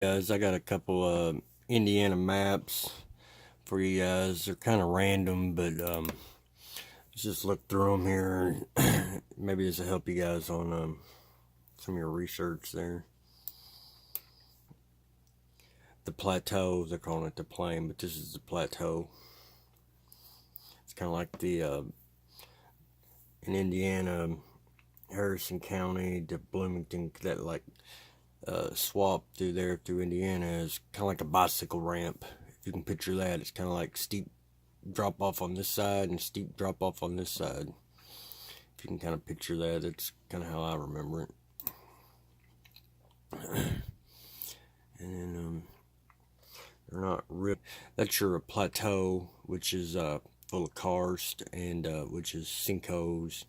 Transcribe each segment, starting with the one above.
Guys, I got a couple Indiana maps for you guys. They're kind of random, but let's just look through them here. Maybe this will help you guys on some of your research there. The plateau, they're calling it the plain, but this is the plateau. It's kind of like the in Indiana, Harrison County to Bloomington, that like swap through there through Indiana is kind of like a bicycle ramp. If you can picture that, it's kind of like steep drop off on this side and steep drop off on this side. If you can kind of picture that, it's kind of how I remember it. And then they're not real. That's your plateau, which is full of karst and which is sinkholes.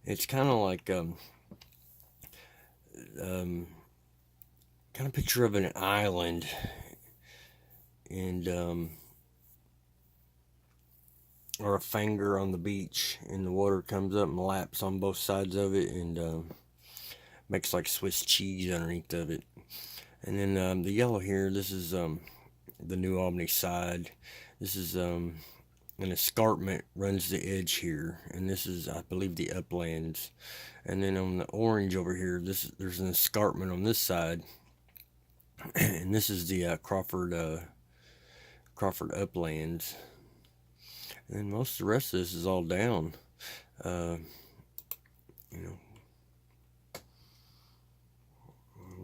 It's kind of like kind of picture of an island, and or a finger on the beach, and the water comes up and laps on both sides of it, and makes like Swiss cheese underneath of it. And then the yellow here, this is the New Albany side. This is an escarpment runs the edge here, and this is, I believe, the uplands. And then on the orange over here, there's an escarpment on this side, and this is the Crawford uplands. And most of the rest of this is all down. You know.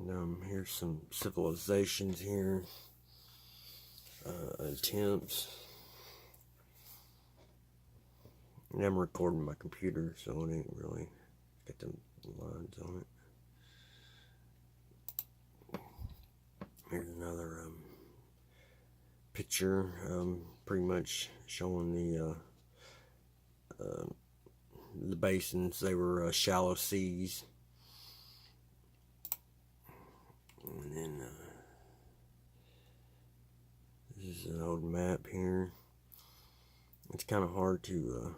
And here's some civilizations here. Attempts. And I'm recording my computer, so it ain't really got the lines on it. Here's another picture, pretty much showing the basins. They were shallow seas. And then this is an old map here. It's kind of hard to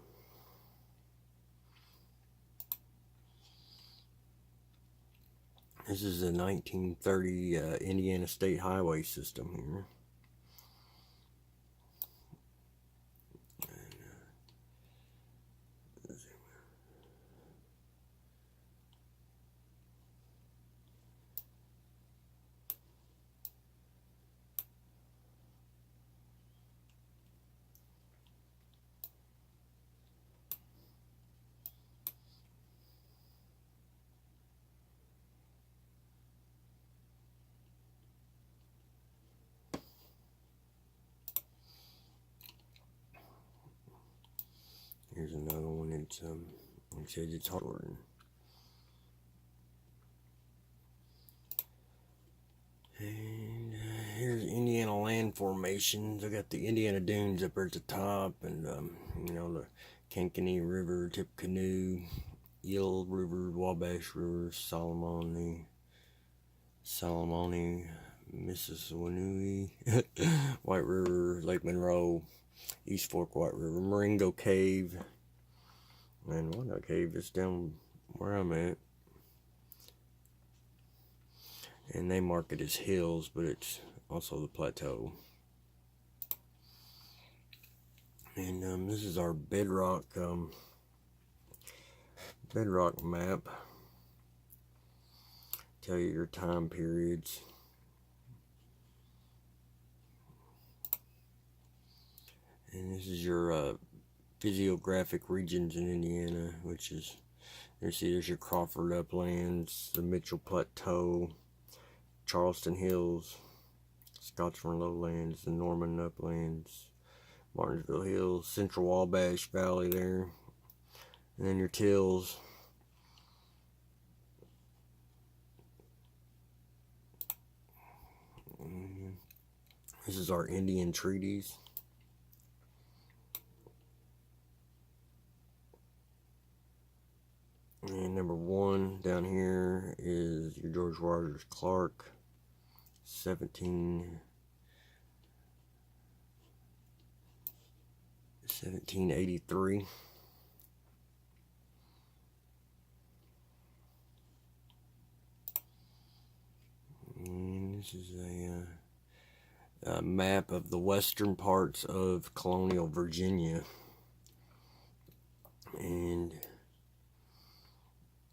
this is a 1930 Indiana State Highway system here. Here's another one. It's it says it's hard. And here's Indiana land formations. I got the Indiana Dunes up there at the top, and you know, the Kankakee River, Tippecanoe, Eel River, Wabash River, Solomoni, Mississippi, White River, Lake Monroe, East Fork, White River, Marengo Cave, and Wyandotte Cave is down where I'm at. And they mark it as hills, but it's also the plateau. And this is our bedrock map. Tell you your time periods. And this is your physiographic regions in Indiana, which is, you see there's your Crawford Uplands, the Mitchell Plateau, Charleston Hills, Scottsburn Lowlands, the Norman Uplands, Martinsville Hills, Central Wabash Valley there, and then your Tills. This is our Indian treaties. And number one down here is your George Rogers Clark, 1783. And this is a map of the western parts of colonial Virginia. And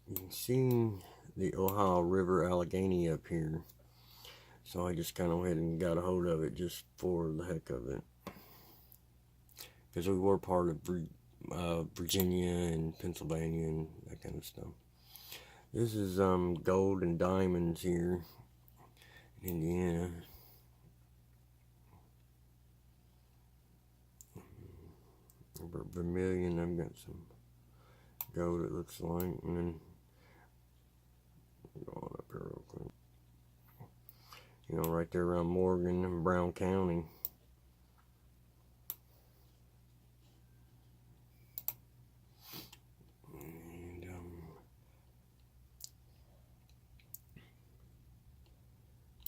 you can see the Ohio River Allegheny up here. So I just kind of went and got a hold of it just for the heck of it. Because we were part of Virginia and Pennsylvania and that kind of stuff. This is gold and diamonds here in Indiana. Vermilion, I've got some gold, it looks like. And then going up here real quick. You know, right there around Morgan and Brown County.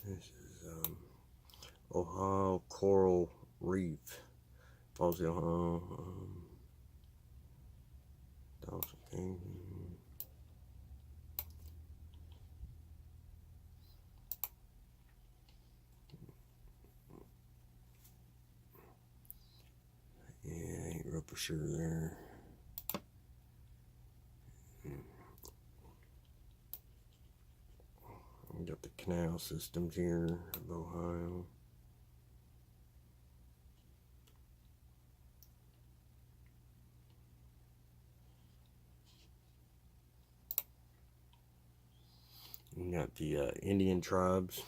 And this is Ohio Coral Reef, Fawsley, Ohio. Dawson Canyon. Yeah, ain't real for sure there. We got the canal systems here of Ohio. We got the Indian tribes.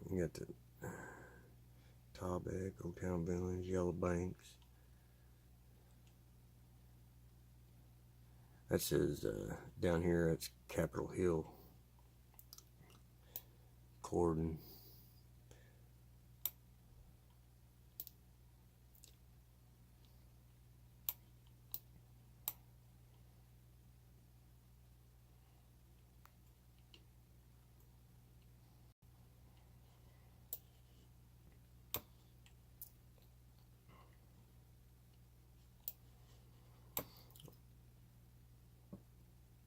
We got the Taubeck, Old Town Village, Yellow Banks. That says down here, that's Capitol Hill. Corden.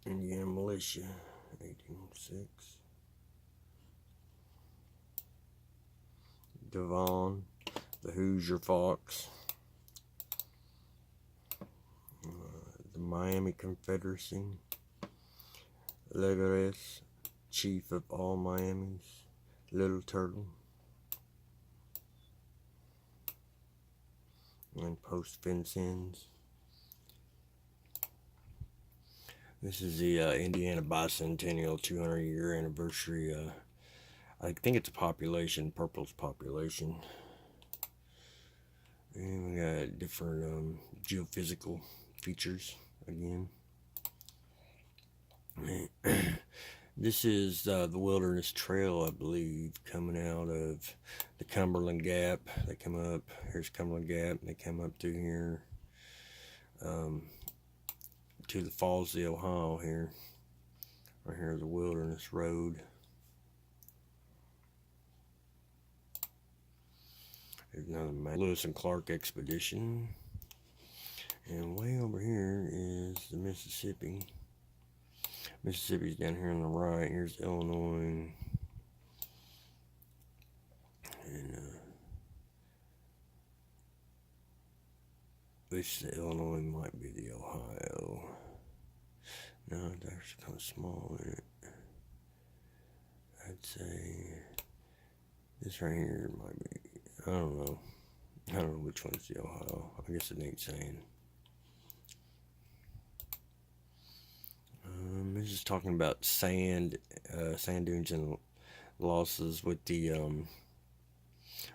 Indiana Militia, 1806. Devon, the Hoosier Fox. The Miami Confederacy. Legares, Chief of all Miamis. Little Turtle. And Post Vincennes. This is the Indiana Bicentennial 200-year anniversary. I think it's a population, Purple's population. And we got different geophysical features again. This is the Wilderness Trail, I believe, coming out of the Cumberland Gap. They come up, here's Cumberland Gap, and they come up through here to the Falls of the Ohio here. Right here is the Wilderness Road. There's another map. Lewis and Clark expedition. And way over here is the Mississippi. Mississippi's down here on the right. Here's Illinois. And which the Illinois might be the Ohio. No, that's kind of small in it. I'd say this right here might be, I don't know. I don't know which one's the Ohio. I guess it ain't saying. This is talking about sand dunes and losses with the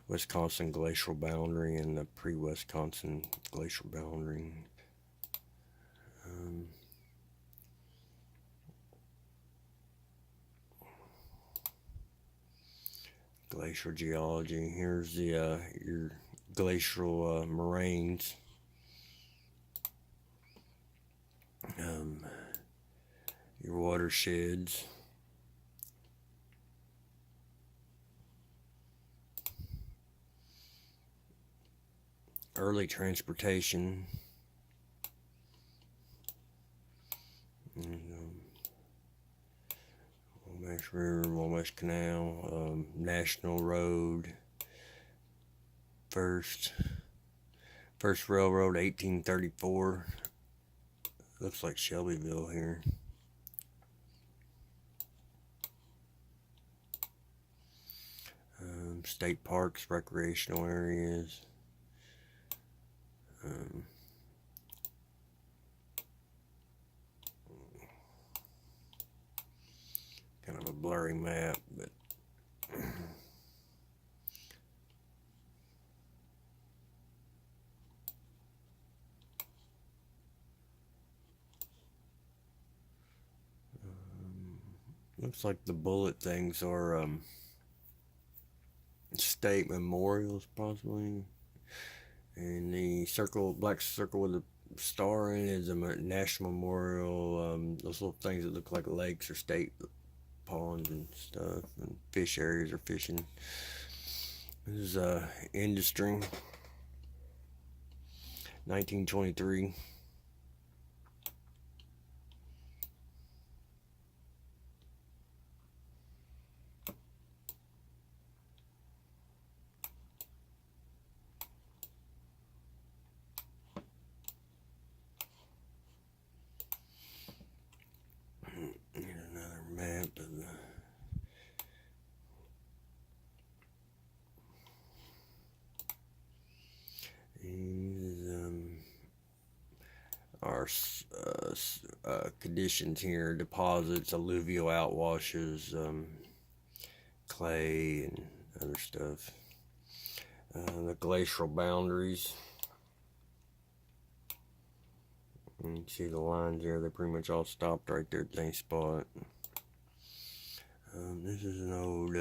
Wisconsin glacial boundary and the pre-Wisconsin glacial boundary. Glacial geology. Here's the your glacial moraines. Your watersheds. Early transportation. And, West River, West Canal, National Road, first railroad, 1834. Looks like Shelbyville here. State parks, recreational areas. Kind of a blurry map, but looks like the bullet things are state memorials, possibly. And the circle, black circle with a star in it, is a national memorial. Those little things that look like lakes or state ponds and stuff, and fish areas or fishing. This is industry, 1923. Here's another map of the our conditions here: deposits, alluvial outwashes, clay, and other stuff. The glacial boundaries. You can see the lines there, they pretty much all stopped right there at the same spot. This is an old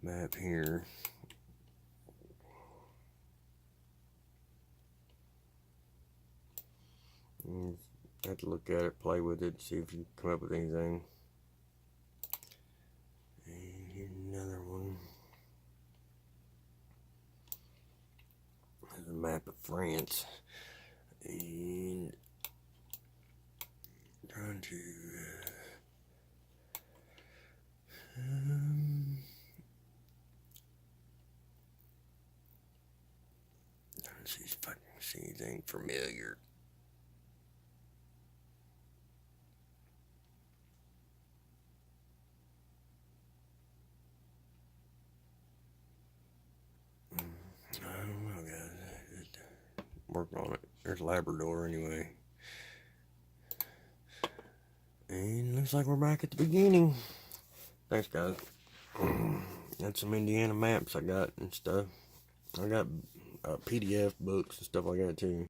map here. You have to look at it, play with it, see if you come up with anything. And here's another one. There's a map of France. And trying to see if I can see anything familiar. I don't know, guys. Just working on it. There's Labrador anyway. And looks like we're back at the beginning. Thanks, guys. That's some Indiana maps I got and stuff. I got PDF books and stuff like that too.